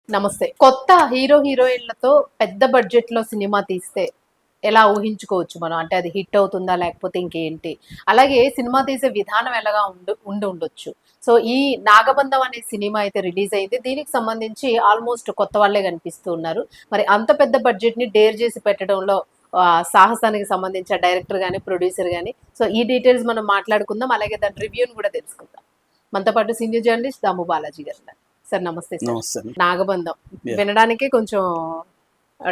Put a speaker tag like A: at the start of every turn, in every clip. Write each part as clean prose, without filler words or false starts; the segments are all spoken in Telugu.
A: నమస్తే. కొత్త హీరో, హీరోయిన్‌లతో పెద్ద బడ్జెట్‌లో సినిమా తీస్తే ఎలా ఊహించుకోవచ్చు మనం? అంటే అది హిట్ అవుతుందా? లేకపోతే ఇంకేంటి? అలాగే సినిమా తీసే విధానం ఎలాగా ఉండొచ్చు. సో, ఈ 'నాగబంధం' అనే సినిమా అయితే రిలీజ్ అయింది. దీనికి సంబంధించి ఆల్‌మోస్ట్ కొత్త వాళ్ళే కనిపిస్తూ ఉన్నారు. మరి అంత పెద్ద బడ్జెట్‌ని డేర్ చేసి పెట్టడంలో సాహసానికి సంబంధించి ఆ డైరెక్టర్ గాని, ప్రొడ్యూసర్ గాని సో, ఈ డీటెయిల్స్ మనం మాట్లాడుకుందాం. అలాగే దాని రివ్యూని కూడా తెలుసుకుందాం. మనతో పాటు సీనియర్ జర్నలిస్ట్ దాము బాలాజీ గారు ఉన్నారు. సార్ నమస్తే సార్.
B: నమస్తే అండి.
A: 'నాగబంధం'
B: యాహ్!
A: వినడానికే కొంచెం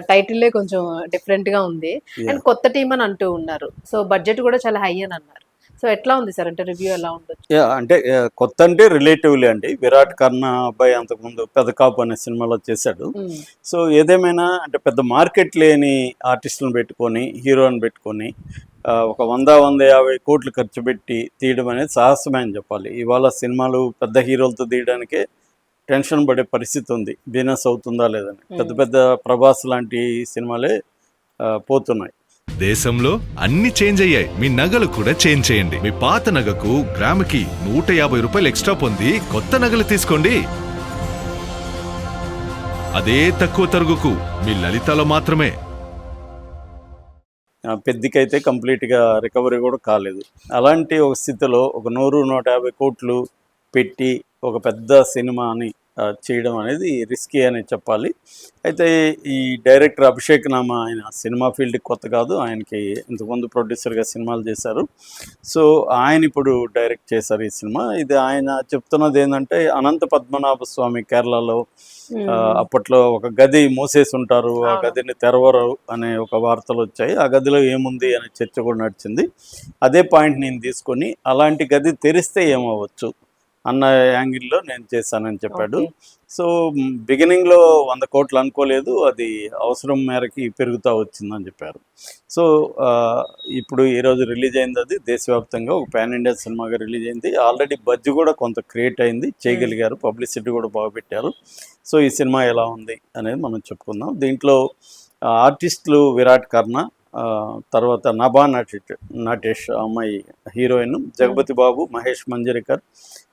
A: టైటిలే కొంచెం డిఫరెంట్‌గా ఉంది. And
B: yeah!
A: కొత్త టీమ్ అని అంటూ ఉన్నారు. సో, బడ్జెట్ కూడా చాలా హై అని అన్నారు. సో, ఎట్లా ఉంది సార్? అంటే రివ్యూ ఎలా ఉండొచ్చు?
B: అంటే కొత్త అంటే రిలేటివ్‌లీ అండి. 'విరాట్ కర్ణ' అబ్బాయి అంతకుముందు 'పెదకాపు' అనే సినిమాలో చేశాడు.
A: హ్మ్.
B: సో, ఏదేమైనా అంటే పెద్ద మార్కెట్ లేని ఆర్టిస్ట్‌లను పెట్టుకొని, హీరోని పెట్టుకొని ఒక 100, 150 కోట్లు ఖర్చు పెట్టి తీయడం అనేది సాహసమే అని చెప్పాలి. ఇవాళ సినిమాలు పెద్ద హీరోలతో తీయడానికే టెన్షన్ పడే పరిస్థితి ఉంది. బిజినెస్ అవుతుందా లేదని. పెద్ద
A: హ్మ్.
B: పెద్ద 'ప్రభాస్' లాంటి సినిమాలే పోతున్నాయి.
C: దేశంలో అన్ని చేంజ్ అయ్యాయి. మీ నగలు కూడా చేంజ్ చేయండి. మీ పాత నగకు గ్రాముకి 150 రూపాయలు ఎక్స్ట్రా పొంది కొత్త నగలు తీసుకోండి. అదే తక్కువ తరుగుకు మీ లలితలో మాత్రమే.
B: పెద్దికైతే కంప్లీట్‌గా రికవరీ కూడా కాలేదు. అలాంటి ఒక స్థితిలో ఒక 100, 150 కోట్లు పెట్టి ఒక పెద్ద సినిమాని చేయడం అనేది రిస్కీ అనే చెప్పాలి. అయితే ఈ డైరెక్టర్ అభిషేక్ నామా ఆయన సినిమా ఫీల్డ్‌కి కొత్త కాదు. ఆయనకి ఇంతకుముందు ప్రొడ్యూసర్‌గా సినిమాలు చేశారు. సో, ఆయన ఇప్పుడు డైరెక్ట్ చేశారు ఈ సినిమా. ఇది ఆయన చెప్తున్నదేందంటే అనంత పద్మనాభ స్వామి కేరళలో
A: హ్మ్.
B: అప్పట్లో ఒక గది మూసేసి ఉంటారు. ఆ
A: అవును.
B: గదిని తెరవరు అనే ఒక వార్తలొచ్చాయి. ఆ గదిలో ఏముంది అనే చర్చ కూడా నడిచింది. అదే పాయింట్ నేను తీసుకొని అలాంటి గది తెరిస్తే ఏమవ్వచ్చు అన్న యాంగిల్‌లో నేను చేశానని చెప్పాడు.
A: ఓకే.
B: సో, బిగినింగ్‌లో 100 కోట్లు అనుకోలేదు. అది అవసరం మేరకి పెరుగుతా వచ్చిందని చెప్పారు. సో, ఇప్పుడు ఈరోజు రిలీజ్ అయింది అది దేశవ్యాప్తంగా ఒక పాన్ ఇండియా సినిమాగా రిలీజ్ అయింది. ఆల్రెడీ బజ్ కూడా కొంత క్రియేట్ అయింది.
A: హ్మ్.
B: చేయగలిగారు. పబ్లిసిటీ కూడా బాగా పెట్టారు. సో, ఈ సినిమా ఎలా ఉంది అనేది మనం చెప్పుకుందాం. దీంట్లో ఆర్టిస్టులు 'విరాట్ కర్ణ', తర్వాత నభా నటేష్ ఆ అమ్మాయి హీరోయిన్,
A: హ్మ్.
B: 'జగపతి బాబు', 'మహేష్ మంజరేకర్',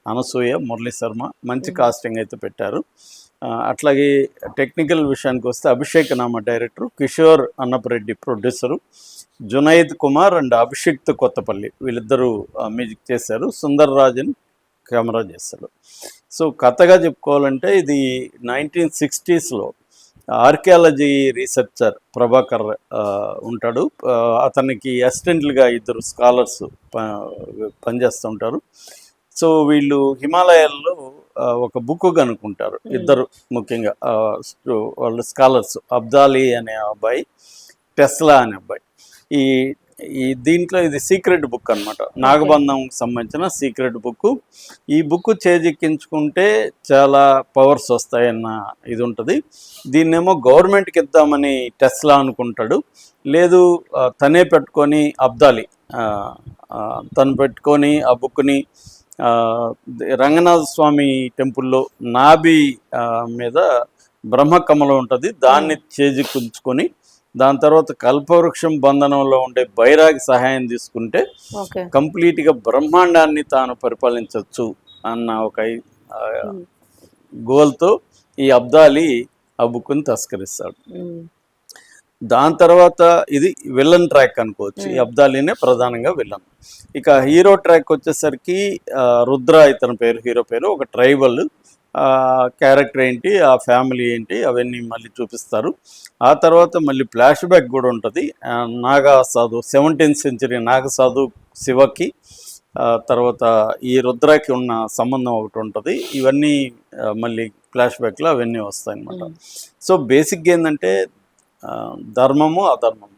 B: 'అనసూయ', 'మురళీ శర్మ' మంచి
A: హ్మ్.
B: కాస్టింగ్ అయితే పెట్టారు. అట్లాగే టెక్నికల్ విషయానికొస్తే Abhishek Nama director, Kishore Annapareddy producer, Junaid Kumar and Abhishikt Kothapalli వీళ్ళిద్దరూ మ్యూజిక్ చేశారు. సుందర్ రాజన్ కెమెరా చేశాడు. సో, కథగా చెప్పుకోవాలంటే ఇది 1960స్‌లో ఆర్కియాలజీ రీసెర్చర్ ప్రభాకర్ ఉంటాడు. అతనికి అసిస్టెంట్లుగా ఇద్దరు స్కాలర్స్ ప పనిచేస్తుంటారు. సో, వీళ్ళు హిమాలయాల్లో ఒక బుక్ కనుక్కుంటారు.
A: హ్మ్.
B: ఇద్దరు ముఖ్యంగా వాళ్ళు స్కాలర్స్. అబ్దాలి అనే అబ్బాయి, టెస్లా అనే అబ్బాయి. ఈ ఈ దీంట్లో ఇది సీక్రెట్ బుక్ అనమాట.
A: ఓకే.
B: నాగబంధంకి సంబంధించిన సీక్రెట్ బుక్. ఈ బుక్ చేజిక్కించుకుంటే చాలా పవర్స్ వస్తాయన్న ఇది ఉంటుంది. దీన్నేమో గవర్నమెంట్‌కి ఇద్దామని టెస్లా అనుకుంటాడు. లేదు, తనే పెట్టుకొని అబ్దాలి తను పెట్టుకొని ఆ బుక్‌ని రంగనాథ స్వామి టెంపుల్‌లో నాభి మీద బ్రహ్మకమలం ఉంటుంది.
A: హ్మ్.
B: దాన్ని చేజిక్కించుకొని దాని తర్వాత కల్పవృక్షం బంధనంలో ఉండే బైరాగి సహాయం తీసుకుంటే
A: ఓకే.
B: కంప్లీట్‌గా బ్రహ్మాండాన్ని తాను పరిపాలించొచ్చు అన్న ఒక
A: హ్మ్.
B: గోల్‌తో ఈ అబ్దాలి ఆ బుక్‌ని తస్కరిస్తాడు.
A: హ్మ్.
B: దాని తర్వాత ఇది విలన్ ట్రాక్ అనుకోవచ్చు. ఈ
A: హ్మ్.
B: అబ్దాలీనే ప్రధానంగా విలన్. ఇక హీరో ట్రాక్ వచ్చేసరికి రుద్ర ఇతని పేరు, హీరో పేరు. ఒక ట్రైబల్ క్యారెక్టర్ ఏంటి, ఆ ఫ్యామిలీ ఏంటి అవన్నీ మళ్ళీ చూపిస్తారు. ఆ తర్వాత మళ్ళీ ఫ్లాష్ బ్యాక్ కూడా ఉంటుంది. నాగా సాధు 17th సెంచరీ నాగ సాధు శివకి తర్వాత ఈ రుద్రకి ఉన్న సంబంధం ఒకటి ఉంటుంది. ఇవన్నీ మళ్ళీ ఫ్లాష్ బ్యాక్‌లో అవన్నీ వస్తాయన్నమాట.
A: హ్మ్.
B: సో, బేసిక్‌గా ఏందంటే ధర్మము, అధర్మము.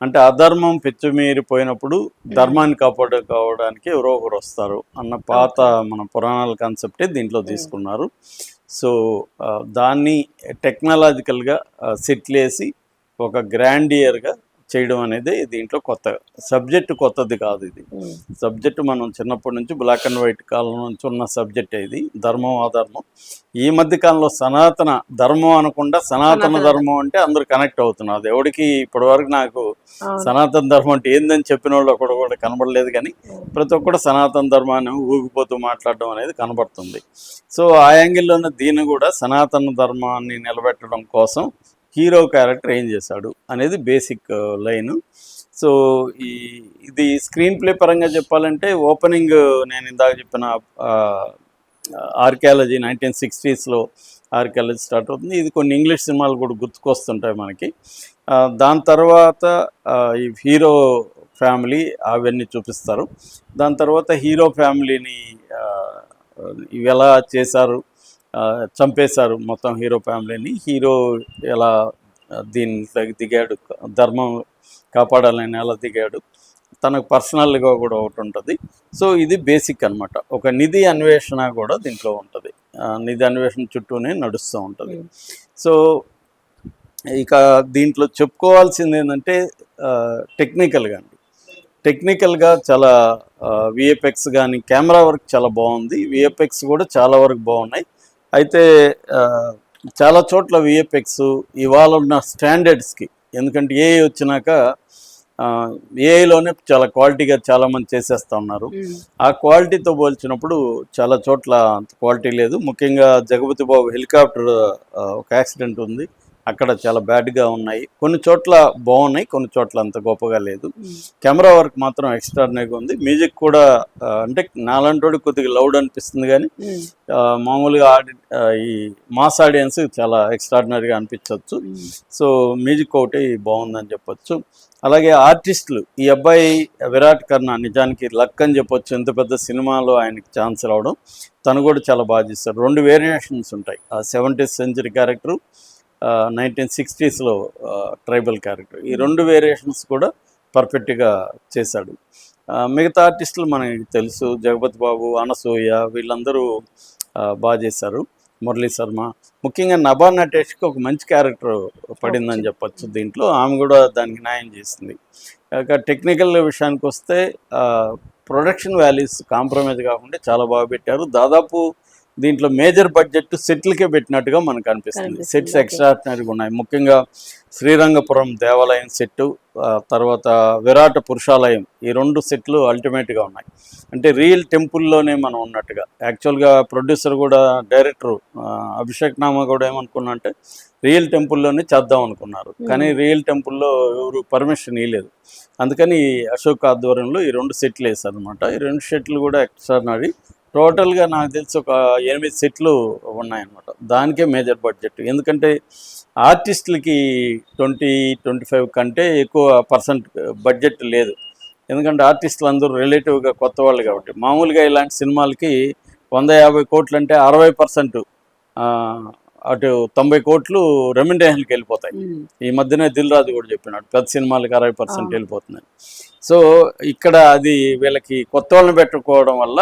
B: అంటే అధర్మం పెచ్చుమీరిపోయినప్పుడు
A: హ్మ్.
B: ధర్మాన్ని కాపాడుకోవడానికి ఎవరో ఒకరు వస్తారు అన్న పాత
A: ఓకే.
B: మన పురాణాల కాన్సెప్టే దీంట్లో
A: హ్మ్.
B: తీసుకున్నారు. సో, దాన్ని టెక్నాలజికల్‌గా సెటిల్ చేసి ఒక గ్రాండియర్‌గా చేయడం అనేది దీంట్లో కొత్త సబ్జెక్ట్ కొత్తది కాదు. ఇది సబ్జెక్టు మనం చిన్నప్పటి నుంచి బ్లాక్ అండ్ వైట్ కాలం నుంచి ఉన్న సబ్జెక్ట్ ఇది, ధర్మం అధర్మం. ఈ మధ్య కాలంలో సనాతన ధర్మం అనకుండా సనాతన ధర్మం అంటే అందరూ కనెక్ట్ అవుతున్నారు. అది ఎవరికి ఇప్పటివరకు నాకు సనాతన ధర్మం అంటే ఏందని చెప్పిన వాళ్ళు ఒకడు కూడా కనబడలేదు, కానీ ప్రతి ఒక్కరు సనాతన ధర్మాన్ని ఊగిపోతూ మాట్లాడడం అనేది కనబడుతుంది. సో ఆ యాంగిల్లోనే దీన్ని కూడా సనాతన ధర్మాన్ని నిలబెట్టడం కోసం హీరో క్యారెక్టర్ ఏం చేశాడు అనేది బేసిక్ లైన్. సో ఇది స్క్రీన్ ప్లే పరంగా చెప్పాలంటే ఓపెనింగ్ నేను ఇందాక చెప్పిన ఆర్కియాలజీ 1960s ఆర్కియాలజీ స్టార్ట్ అవుతుంది. ఇది కొన్ని ఇంగ్లీష్ సినిమాలు కూడా గుర్తుకొస్తుంటాయి మనకి. దాని తర్వాత ఈ హీరో ఫ్యామిలీ అవన్నీ చూపిస్తారు. దాని తర్వాత హీరో ఫ్యామిలీని ఇవి ఎలా చేశారు, చంపేశారు మొత్తం హీరో ఫ్యామిలీని, హీరో ఎలా దీనికి దిగాడు, ధర్మం కాపాడాలని ఎలా దిగాడు, తనకు పర్సనల్గా కూడా ఒకటి ఉంటుంది. సో ఇది బేసిక్ అనమాట. ఒక నిధి అన్వేషణ కూడా దీంట్లో ఉంటుంది, నిధి అన్వేషణ చుట్టూనే నడుస్తూ ఉంటుంది. సో ఇక దీంట్లో చెప్పుకోవాల్సింది ఏంటంటే టెక్నికల్గా చాలా విఎఫ్ఎక్స్ కానీ కెమెరా వర్క్ చాలా బాగుంది, విఎఫ్ఎక్స్ కూడా చాలా వరకు బాగున్నాయి. అయితే చాలా చోట్ల విఎఫ్ఎక్స్ ఇవాళ ఉన్న స్టాండర్డ్స్కి, ఎందుకంటే ఏఐ వచ్చినాక ఏఐలోనే చాలా క్వాలిటీగా చాలామంది చేసేస్తూ ఉన్నారు. ఆ క్వాలిటీతో పోల్చినప్పుడు చాలా చోట్ల అంత క్వాలిటీ లేదు. ముఖ్యంగా జగపతి బాబు హెలికాప్టర్ ఒక యాక్సిడెంట్ ఉంది, అక్కడ చాలా బ్యాడ్గా ఉన్నాయి. కొన్ని చోట్ల బాగున్నాయి, కొన్ని చోట్ల అంత గొప్పగా లేదు. కెమెరా వర్క్ మాత్రం ఎక్స్ట్రాడినరీగా ఉంది. మ్యూజిక్ కూడా అంటే నాలంటోడి కొద్దిగా లౌడ్ అనిపిస్తుంది, కానీ మామూలుగా ఈ మాస్ ఆడియన్స్ చాలా ఎక్స్ట్రాడినరీగా అనిపించవచ్చు. సో మ్యూజిక్ ఒకటి బాగుందని చెప్పొచ్చు. అలాగే ఆర్టిస్టులు, ఈ అబ్బాయి విరాట్ కర్ణ నిజానికి లక్ అని చెప్పొచ్చు, ఇంత పెద్ద సినిమాలో ఆయనకి ఛాన్స్ రావడం. తను కూడా చాలా బాగా చేస్తారు. 2 వేరియేషన్స్ ఉంటాయి, ఆ 70th century character, 1960s tribal character. ఈ 2 వేరియేషన్స్ కూడా పర్ఫెక్ట్గా చేశాడు. మిగతా ఆర్టిస్టులు మనకి తెలుసు, జగపతి బాబు, అనసూయ, వీళ్ళందరూ బాగా చేశారు. మురళీ శర్మ, ముఖ్యంగా నభా నటేష్కి ఒక మంచి క్యారెక్టర్ పడిందని చెప్పచ్చు దీంట్లో, ఆమె కూడా దానికి న్యాయం చేసింది. ఇక టెక్నికల్ విషయానికి వస్తే ప్రొడక్షన్ వాల్యూస్ కాంప్రమైజ్ కాకుండా చాలా బాగా పెట్టారు. దాదాపు దీంట్లో మేజర్ బడ్జెట్ సెట్లకే పెట్టినట్టుగా మనకు అనిపిస్తుంది. సెట్స్ ఎక్స్ట్రాడినరీగా ఉన్నాయి. ముఖ్యంగా శ్రీరంగపురం దేవాలయం సెట్టు, తర్వాత విరాట పురుషాలయం, ఈ 2 సెట్లు అల్టిమేట్గా ఉన్నాయి. అంటే రియల్ టెంపుల్లోనే మనం ఉన్నట్టుగా. యాక్చువల్గా ప్రొడ్యూసర్ కూడా, డైరెక్టర్ అభిషేక్ నామా కూడా ఏమనుకున్నా అంటే రియల్ టెంపుల్లోనే చేద్దాం అనుకున్నారు, కానీ రియల్ టెంపుల్లో ఎవరు పర్మిషన్ ఇవ్వలేదు. అందుకని అశోక్ ఆధ్వర్యంలో ఈ 2 సెట్లు వేశారు అనమాట. ఈ 2 సెట్లు కూడా ఎక్స్ట్రాడినరీ. టోటల్గా నాకు తెలిసి ఒక 8 సెట్లు ఉన్నాయన్నమాట. దానికే మేజర్ బడ్జెట్. ఎందుకంటే ఆర్టిస్టులకి 20-25 కంటే ఎక్కువ పర్సెంట్ బడ్జెట్ లేదు. ఎందుకంటే ఆర్టిస్టులు అందరూ రిలేటివ్గా కొత్త వాళ్ళు కాబట్టి. మామూలుగా ఇలాంటి సినిమాలకి 150 కోట్లు అంటే 60% అటు 90 కోట్లు రెమ్యునరేషన్కి వెళ్ళిపోతాయి. ఈ మధ్యనే దిల్ రాజు కూడా చెప్పినాడు, పెద్ద సినిమాలకి 60% వెళ్ళిపోతున్నాయి. సో ఇక్కడ అది వీళ్ళకి కొత్త వాళ్ళని పెట్టుకోవడం వల్ల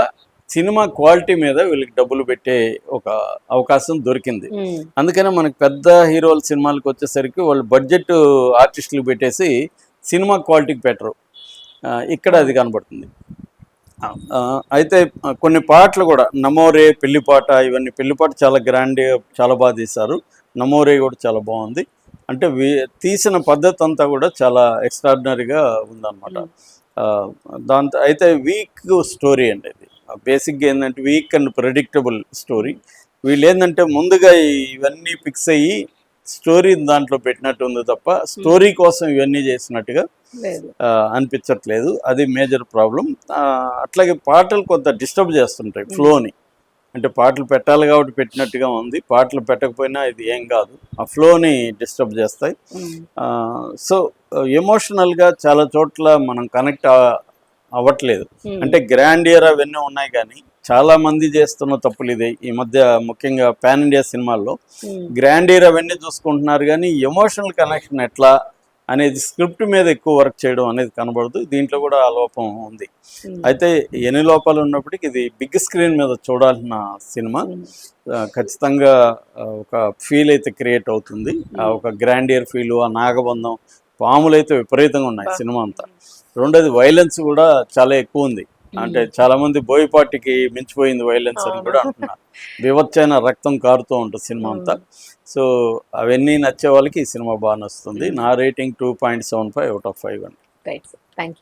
B: సినిమా క్వాలిటీ మీద వీళ్ళకి డబ్బులు పెట్టే ఒక అవకాశం దొరికింది. అందుకనే మనకి పెద్ద హీరోల సినిమాలకు వచ్చేసరికి వాళ్ళు బడ్జెట్ ఆర్టిస్టులకు పెట్టేసి సినిమా క్వాలిటీకి పెట్టరు. ఇక్కడ అది కనబడుతుంది. అయితే కొన్ని పాటలు కూడా, నమోరే పెళ్లిపాట, ఇవన్నీ పెళ్లిపాట చాలా గ్రాండ్, చాలా బాగా తీశారు. నమోరే కూడా చాలా బాగుంది. అంటే తీసిన పద్ధతి అంతా కూడా చాలా ఎక్స్ట్రాడినరీగా ఉందన్నమాట. దాంతో అయితే వీక్ స్టోరీ అండి ఇది. బేసిక్గా ఏంటంటే వీక్ అండ్ ప్రెడిక్టబుల్ స్టోరీ. వీళ్ళు ఏంటంటే ముందుగా ఇవన్నీ ఫిక్స్ అయ్యి స్టోరీ దాంట్లో పెట్టినట్టు ఉంది తప్ప స్టోరీ కోసం ఇవన్నీ చేసినట్టుగా అనిపించట్లేదు. అది మేజర్ ప్రాబ్లం. అట్లాగే పాటలు కొంత డిస్టర్బ్ చేస్తుంటాయి ఫ్లోని. అంటే పాటలు పెట్టాలి కాబట్టి పెట్టినట్టుగా ఉంది, పాటలు పెట్టకపోయినా ఇది ఏం కాదు, ఆ ఫ్లోని డిస్టర్బ్ చేస్తాయి. సో ఎమోషనల్గా చాలా చోట్ల మనం కనెక్ట్ అవ్వట్లేదు. అంటే గ్రాండియర్ అవన్నీ ఉన్నాయి, కానీ చాలా మంది చేస్తున్న తప్పులు ఇదే. ఈ మధ్య ముఖ్యంగా పాన్ ఇండియా సినిమాల్లో గ్రాండియర్ అవన్నీ చూసుకుంటున్నారు, కానీ ఎమోషనల్ కనెక్షన్ ఎట్లా అనేది స్క్రిప్ట్ మీద ఎక్కువ వర్క్ చేయడం అనేది కనబడదు. దీంట్లో కూడా ఆ లోపం ఉంది. అయితే ఎన్ని లోపాలు ఉన్నప్పటికీ ఇది బిగ్ స్క్రీన్ మీద చూడాల్సిన సినిమా. ఖచ్చితంగా ఒక ఫీల్ అయితే క్రియేట్ అవుతుంది, ఒక గ్రాండియర్ ఫీలు, ఆ నాగబంధం పాములు అయితే విపరీతంగా ఉన్నాయి సినిమా అంతా. రెండోది వైలెన్స్ కూడా చాలా ఎక్కువ ఉంది. అంటే చాలా మంది బోయపాటికి మించిపోయింది వైలెన్స్ అని కూడా అంటున్నారు. వివచ్చైన రక్తం కారుతూ ఉంటుంది సినిమా అంతా. సో అవన్నీ నచ్చే వాళ్ళకి ఈ సినిమా బాగా నచ్చుతుంది. నా రేటింగ్ 2.75 out of 5 అండి.
A: Right sir, thank you.